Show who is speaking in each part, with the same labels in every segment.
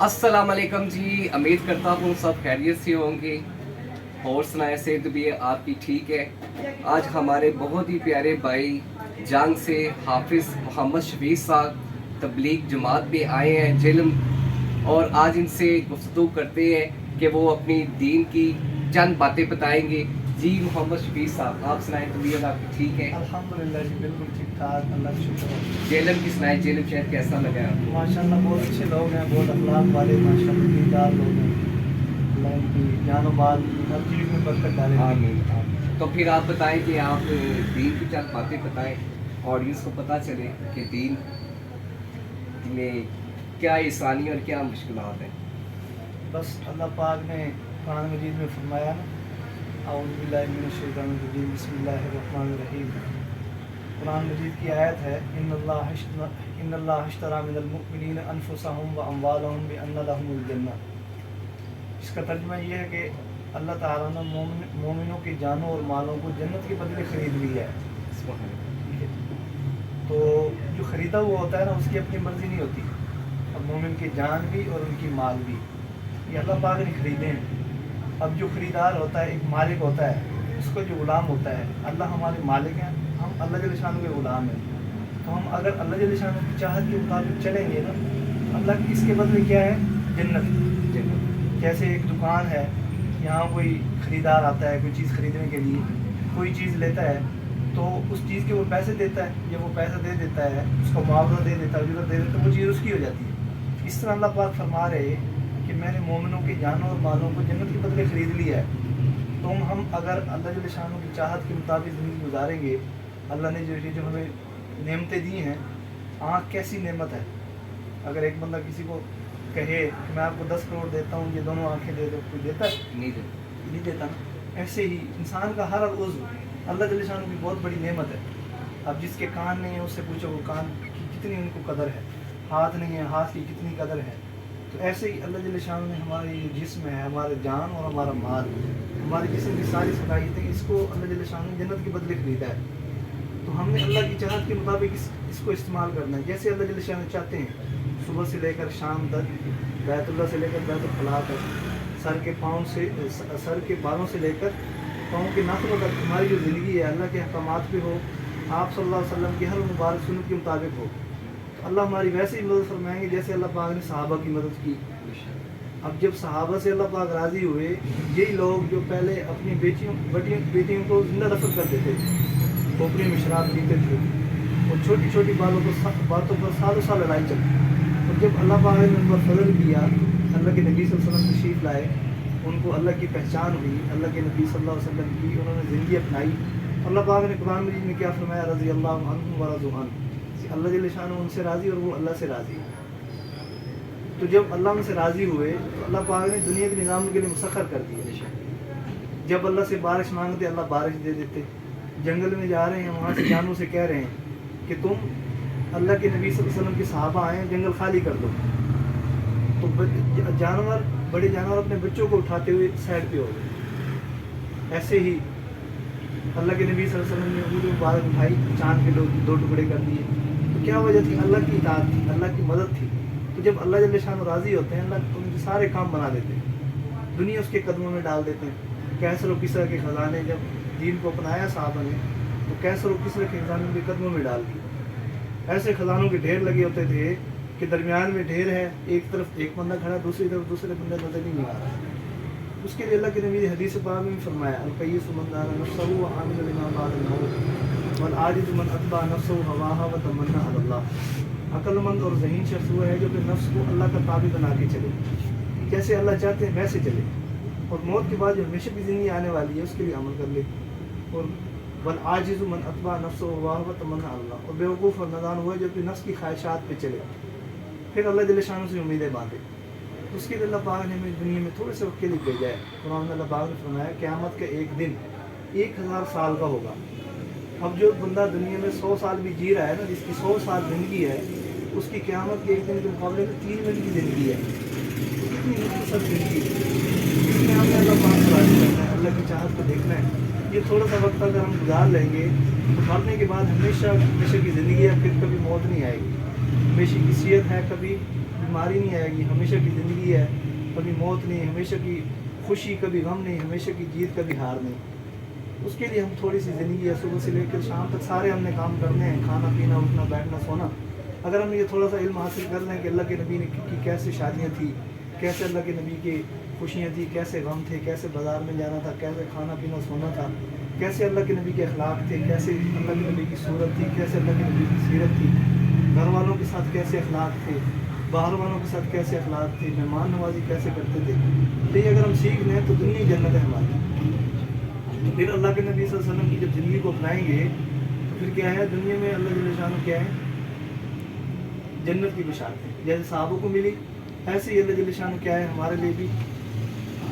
Speaker 1: अस्सलाम वालेकुम जी। उम्मीद करता हूँ सब खैरियत से होंगे और सुनाए सेहत भी आपकी ठीक है। आज हमारे बहुत ही प्यारे भाई जंग से हाफिज़ मोहम्मद शफीक साहब तबलीग जमात पे आए हैं जेलम, और आज इनसे गुफ्तगू करते हैं कि वो अपनी दीन की चंद बातें बताएंगे। जी मोहम्मद शफीक साहब, आप सुनाएं, तबीयत आपकी ठीक है?
Speaker 2: अल्हम्दुलिल्लाह जी, बिल्कुल ठीक ठाक, अल्लाह का शुक्र है।
Speaker 1: जेलम की सुनाए, जेलम शहर कैसा लगा आपको?
Speaker 2: माशाल्लाह बहुत अच्छे लोग हैं, बहुत अखलाक वाले, माशाल्लाह दीनदार लोग हैं। अल्लाह इनकी जान और माल हर चीज़ में बरकत डाले।
Speaker 1: आमीन आमीन। तो फिर आप बताएं कि आप दीन की चंद बातें बताएं, ऑडियंस को पता चले कि दीन में क्या आसानी और क्या मुश्किलात हैं।
Speaker 2: बस अल्लाह पाक ने कुरान मजीद में फरमाया ना, औज़ु बिल्लाहि मिनश शैतानिर रजीम, बिस्मिल्लाहिर रहमानिर रहीम। कुरान मजीद की आयत है, इन्नल्लाह इश्तरा मिनल मुमिनीन अनफुसहुम व अमवालहुम बिअन्ना लहुमुल जन्नह। इसका तर्जुमा ये है कि अल्लाह ताला ने मोमिनों की जानों और मालों को जन्नत के बदले ख़रीद लिया है। ठीक है, तो जो ख़रीदा हुआ होता है ना, उसकी अपनी मर्ज़ी नहीं होती। अब मोमिन की जान भी और उनकी माल भी ये अल्लाह पाक ने ख़रीदे हैं। अब जो ख़रीदार होता है, एक मालिक होता है, उसका जो ग़ुलाम होता है, अल्लाह हमारे मालिक हैं, हम अल्लाह जल्ल शान के ग़ुलाम हैं। तो हम अगर अल्लाह जल्ल शान की चाहत के मुताबिक चलेंगे ना, अल्लाह इसके बदले क्या है? जन्नत। जैसे एक दुकान है, यहाँ कोई ख़रीदार आता है कोई चीज़ ख़रीदने के लिए, कोई चीज़ लेता है तो उस चीज़ के वो पैसे देता है। जब वो पैसा दे देता है, उसको मुआवजा दे देता है, उजरत दे देता है, वो चीज़ उसकी हो जाती है। इस तरह अल्लाह पाक फरमा रहे कि मैंने मोमिनों की जानों और मालों को जन्नत के बदले ख़रीद लिया है। तो हम अगर अल्लाह जल्ल शान की चाहत के मुताबिक ज़िंदगी गुजारेंगे, अल्लाह ने जो हमें नेमतें दी हैं, आँख कैसी नेमत है। अगर एक बंदा किसी को कहे कि मैं आपको 10 करोड़ देता हूँ, ये दोनों आँखें दे दो, कोई देता है? नहीं देता ना। ऐसे ही इंसान का हर उज़्व अल्लाह जल्ल शान की बहुत बड़ी नेमत है। अब जिसके कान नहीं है, उससे पूछो वो कान की कितनी उनको कदर है, हाथ नहीं है, हाथ की कितनी कदर है। तो ऐसे ही अल्लाह जल्ल शान ने हमारी जिस्म है, हमारे जान और हमारा माल, हमारे जिस्म की सारी सलाहियतें, इसको अल्लाह जल्ल शान ने जन्नत के बदले ख़रीदा है। तो हमने अल्लाह की चाहत के मुताबिक इसको इस्तेमाल करना है। जैसे अल्लाह जल्ल शान चाहते हैं, सुबह से लेकर शाम तक, बैतुल्लाह से लेकर बैतुल खला तक, सर के बालों से लेकर पाँव के नाखूनों तक हमारी जो ज़िंदगी है अल्लाह के अहकामात पे हो, आप सल्लल्लाहु अलैहि वसल्लम की हर मुबारक सुन्नत के मुताबिक हो। तो अल्लाह हमारी वैसे ही मदद फरमाएंगे जैसे अल्लाह पाक ने सहाबा की मदद की। अब जब सहाबा से अल्लाह पाक राज़ी हुए, यही लोग जो पहले अपनी बेटियों को जिंदा दफन कर देते थे, खोपड़ी में शराब पीते थे, और छोटी छोटी बातों पर सालों साल लड़ाई चलती। और जब अल्लाह पाक ने उन पर फजल किया, अल्लाह के नबी सल्लल्लाहु अलैहि वसल्लम तशरीफ़ लाए, उनको अल्लाह की पहचान हुई, अल्लाह के नबी सल्लल्लाहु अलैहि वसल्लम की उन्होंने ज़िंदगी अपनाई। अल्लाह पाक ने कुरान मजीद में क्या फरमाया? रज़ी अल्लाहु अन्हुम व रज़ू अन्हु। अल्लाह जल्ल शान उनसे राज़ी और वो अल्लाह से राज़ी। तो जब अल्लाह उनसे राज़ी हुए तो अल्लाह पाक ने दुनिया के निज़ाम के लिए मुसख्खर कर दिया। जब अल्लाह से बारिश मांगते, अल्लाह बारिश दे देते। जंगल में जा रहे हैं, वहाँ से जानवरों से कह रहे हैं कि तुम अल्लाह के नबी सल्लल्लाहु अलैहि वसल्लम के सहाबा आए, जंगल खाली कर दो। तो जानवर, बड़े जानवर अपने बच्चों को उठाते हुए साइड पे हो गए। ऐसे ही अल्लाह के नबी सल्लल्लाहु अलैहि वसल्लम ने ऊँट मुबारक उठाई, चाँद के दो टुकड़े कर दिए। तो क्या वजह थी? अल्लाह की इताअत थी, अल्लाह की मदद थी। तो जब अल्लाह जल्ल शान राज़ी होते हैं, अल्लाह उनके सारे काम बना देते हैं, दुनिया उसके कदमों में डाल देते हैं। कैसर और किसरा के ख़जाने जब दीन को अपनाया साहबा ने, तो कैसर और किसरा के ख़जाने उनके कदमों में डाल दिए। ऐसे ख़जानों के ढेर लगे होते थे कि दरमियान में ढेर है, एक तरफ एक बंदा खड़ा, दूसरी तरफ दूसरे बंदा नजर नहीं आ रहा। उसके लिए अल्लाह के नबी ने हदीस पाक में फरमाया, अल-कय्यिसु मन दाना नफ्सहु व आमिला लिमा बअदल मौत वल आजिज़ु मन अत्बा नफ्सहु हवाहा व तमन्ना अलल्लाह। अक्लमंद और ज़हीन शख्स वो है जो अपने नफ्स को अल्लाह का ताबे बना के चले, जैसे अल्लाह चाहते हैं वैसे चले, और मौत के बाद जो हमेशा की ज़िंदगी आने वाली है उसके लिए अमल कर ले। और वल आजिज़ु मन अत्बा नफ्सहु हवाहा व तमन्ना अलल्लाह, और बेवकूफ़ और नादान हुआ जो अपनी नफ्स की ख्वाहिशात पे चले, फिर अल्लाह जल्ल शान से उम्मीदें बांधे। उसके लिए अल्लाह पाक ने हमें दुनिया में थोड़े से वक्त के लिए भेजा है। कुरान में अल्लाह पाक ने फरमाया, क़यामत का एक दिन 1000 साल का होगा। अब जो बंदा दुनिया में 100 साल भी जी रहा है ना, जिसकी 100 साल ज़िंदगी है, उसकी क़यामत के एक दिन के मुकाबले में 3 मिनट की ज़िंदगी है। तो कितनी मुख्तसर ज़िंदगी है, इसमें हमें अल्लाह पाक से राज़ी करना है, अल्लाह की चाहत को देखना है। ये थोड़ा सा वक्त अगर हम गुजार लेंगे तो मरने के बाद हमेशा हमेशा की ज़िंदगी है, फिर कभी मौत नहीं आएगी। हमेशा की सेहत है, कभी بیماری نہیں آئے گی, ہمیشہ کی زندگی ہے, کبھی موت نہیں, ہمیشہ کی خوشی کبھی غم نہیں, ہمیشہ کی جیت کبھی ہار نہیں. اس کے لیے ہم تھوڑی سی زندگی ہے, صبح سے لے کر شام تک سارے ہم نے کام کرنے ہیں, کھانا پینا اٹھنا بیٹھنا سونا. اگر ہم یہ تھوڑا سا علم حاصل کر لیں کہ اللہ کے نبی نے کی کیسے شادیاں تھیں, کیسے اللہ کے نبی کی خوشیاں تھیں, کیسے غم تھے, کیسے بازار میں جانا تھا, کیسے کھانا پینا سونا تھا, کیسے اللہ کے نبی کے اخلاق تھے, کیسے اللہ کے نبی کی صورت تھی, کیسے اللہ کے نبی کی سیرت تھی, گھر والوں کے ساتھ کیسے اخلاق تھے, باہر والوں کے ساتھ کیسے اخلاق تھے, مہمان نوازی کیسے کرتے تھے. تو یہ اگر ہم سیکھ لیں تو دنیا جنت ہے ہماری. پھر اللہ کے نبی صلی اللہ علیہ وسلم کی جب زندگی کو اپنائیں گے تو پھر کیا ہے, دنیا میں اللہ جل شانہ کیا ہے, جنت کی بشارت ہے. جیسے صحابوں کو ملی ایسے ہی اللہ جل شانہ کیا ہے ہمارے لیے بھی.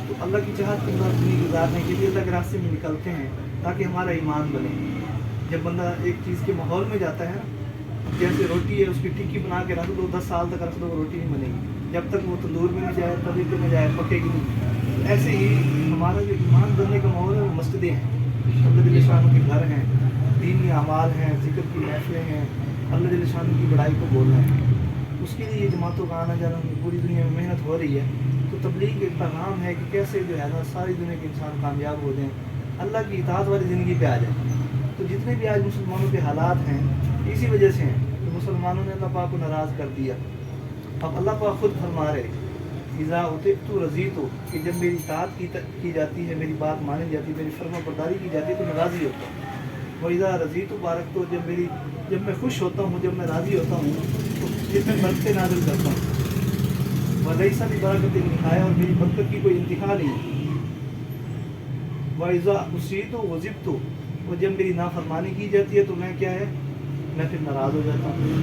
Speaker 2: تو اللہ کی چاہت کے بعد زندگی گزارنے کے لیے اللہ کے راستے میں نکلتے ہیں تاکہ ہمارا ایمان بنے. جب بندہ ایک چیز کے ماحول میں جاتا ہے, جیسے روٹی ہے, اس کی ٹکی بنا کے رکھ دو, 10 سال تک رکھ دو, وہ روٹی نہیں بنے گی جب تک وہ تندور میں نہیں جائے, طویلے میں جائے, پکے گی نہیں. ایسے ہی ہمارا جو ایمان بننے کا ماحول ہے وہ مسجدیں ہیں, اللہ جل شانہ کے گھر ہیں, دینی اعمال ہیں, ذکر کی محفلیں ہیں, اللہ جل شانہ کی بڑائی کو بولنا ہے. اس کے لیے جماعتوں کا آنا جانا پوری دنیا میں محنت ہو رہی ہے. تو تبلیغ ایک پیغام ہے کہ کیسے جو ہے نا ساری دنیا کے انسان کامیاب ہو جائیں, اللہ کی اطاعت والی زندگی پہ آ جائیں. تو جتنے بھی آج مسلمانوں کے حالات ہیں اسی وجہ سے ہیں کہ مسلمانوں نے اللہ پاک کو ناراض کر دیا. اب اللہ پاک خود فرما رہے اذا اطعت رضیت, کہ جب میری اطاعت کی جاتی ہے, میری بات مانی جاتی ہے, میری فرما برداری کی جاتی ہے تو میں راضی ہوتا ہوں. وَإِذَا رَضِيتُ بَارَكْتُ, جب میں خوش ہوتا ہوں, جب میں راضی ہوتا ہوں تو جس میں برکتیں نازل کرتا ہوں. وَلَيْسَ بِبَرَكَةٍ نِهَایَہ, اور میری برکت کی کوئی انتہا نہیں. وَإِذَا أُصِيتُ غُضِبْتُ, اور جب میری نافرمانی کی جاتی ہے تو میں کیا ہے, میں پھر ناراض ہو جاتا ہوں.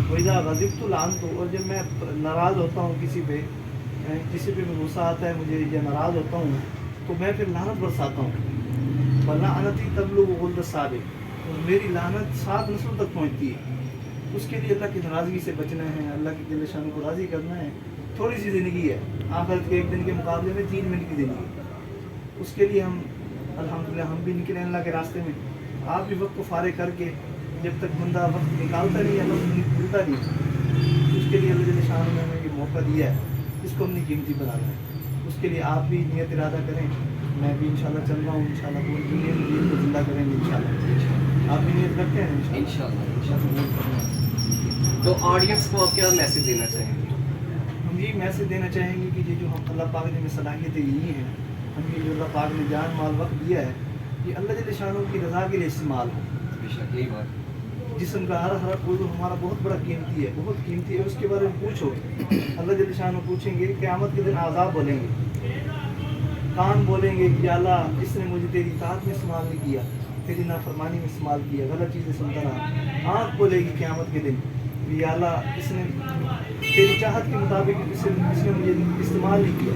Speaker 2: وَإِذَا غَضِبْتُ لَعَنْتُ, اور جب میں ناراض ہوتا ہوں کسی پہ میں غصہ آتا ہے مجھے یا ناراض ہوتا ہوں تو میں پھر لعنت برساتا ہوں. وَلَعْنَتِي تَبْلُغُ غُلْدَ السَّابِقِ, اور میری لعنت 7 نسلوں تک پہنچتی ہے. اس کے لیے اللہ کی ناراضگی سے بچنا ہے, اللہ کی جل شانہ کو راضی کرنا ہے. تھوڑی سی زندگی ہے, آخرت کے 1 دن کے مقابلے میں 3 منٹ کی زندگی. اس کے لیے ہم الحمدللہ ہم بھی نکلیں اللہ کے راستے میں. آپ بھی وقت کو فارغ کر کے, جب تک بندہ وقت نکالتا نہیں ہے وقت بھولتا نہیں, اس کے لیے اللہ جل شانہ نے ہمیں یہ موقع دیا ہے, اس کو ہم نے قیمتی بنانا ہے. اس کے لیے آپ بھی نیت ارادہ کریں, میں بھی انشاءاللہ چل رہا ہوں, انشاءاللہ پوری دنیا میں دین کو زندہ کریں گے انشاءاللہ. آپ بھی نیت رکھتے ہیں
Speaker 1: انشاءاللہ. تو آڈینس کو آپ کیا میسج دینا چاہیں گے؟
Speaker 2: ہم یہی میسج دینا چاہیں گے کہ یہ جو ہم اللہ پاک نے ہمیں صلاحیتیں دی ہیں, ہم یہ جو اللہ پاک نے جان مال وقت دیا ہے, یہ اللہ جل شانہ کی رضا کے لیے استعمال ہو.
Speaker 1: بے شک یہی بات.
Speaker 2: جسم کا ہر عضو ہمارا بہت بڑا قیمتی ہے, بہت قیمتی ہے. اس کے بارے میں پوچھو, اللہ جل شانہ پوچھیں گے, قیامت کے دن اعضاء بولیں گے, کان بولیں گے کہ یا اللہ اس نے مجھے تیری اطاعت میں استعمال نہیں کیا, تیری نافرمانی میں استعمال کیا, غلط چیزیں سنتا رہا. آنکھ بولے گی قیامت کے دن کہ یا اللہ اس نے تیری چاہت کے مطابق اس نے مجھے استعمال نہیں کیا.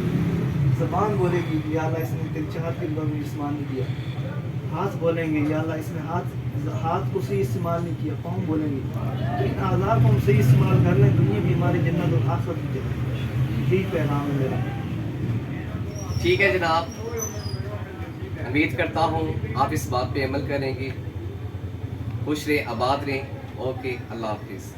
Speaker 2: زبان بولے گی کہ یا اللہ اس نے تیری چاہت کے مطابق استعمال نہیں کیا. ہاتھ بولیں گے یا اللہ اس نے ہاتھ کو صحیح استعمال نہیں کیا. پاؤں بولیں گے. تو ان اعضاء کو ہم صحیح استعمال کر لیں, دنیا بھی ہماری جنت اور آخرت بھی جنت. یہی پیغام ہے میرا.
Speaker 1: ٹھیک ہے جناب, امید کرتا ہوں آپ اس بات پہ عمل کریں گے. خوش رہیں, آباد رہیں. اوکے, اللہ حافظ.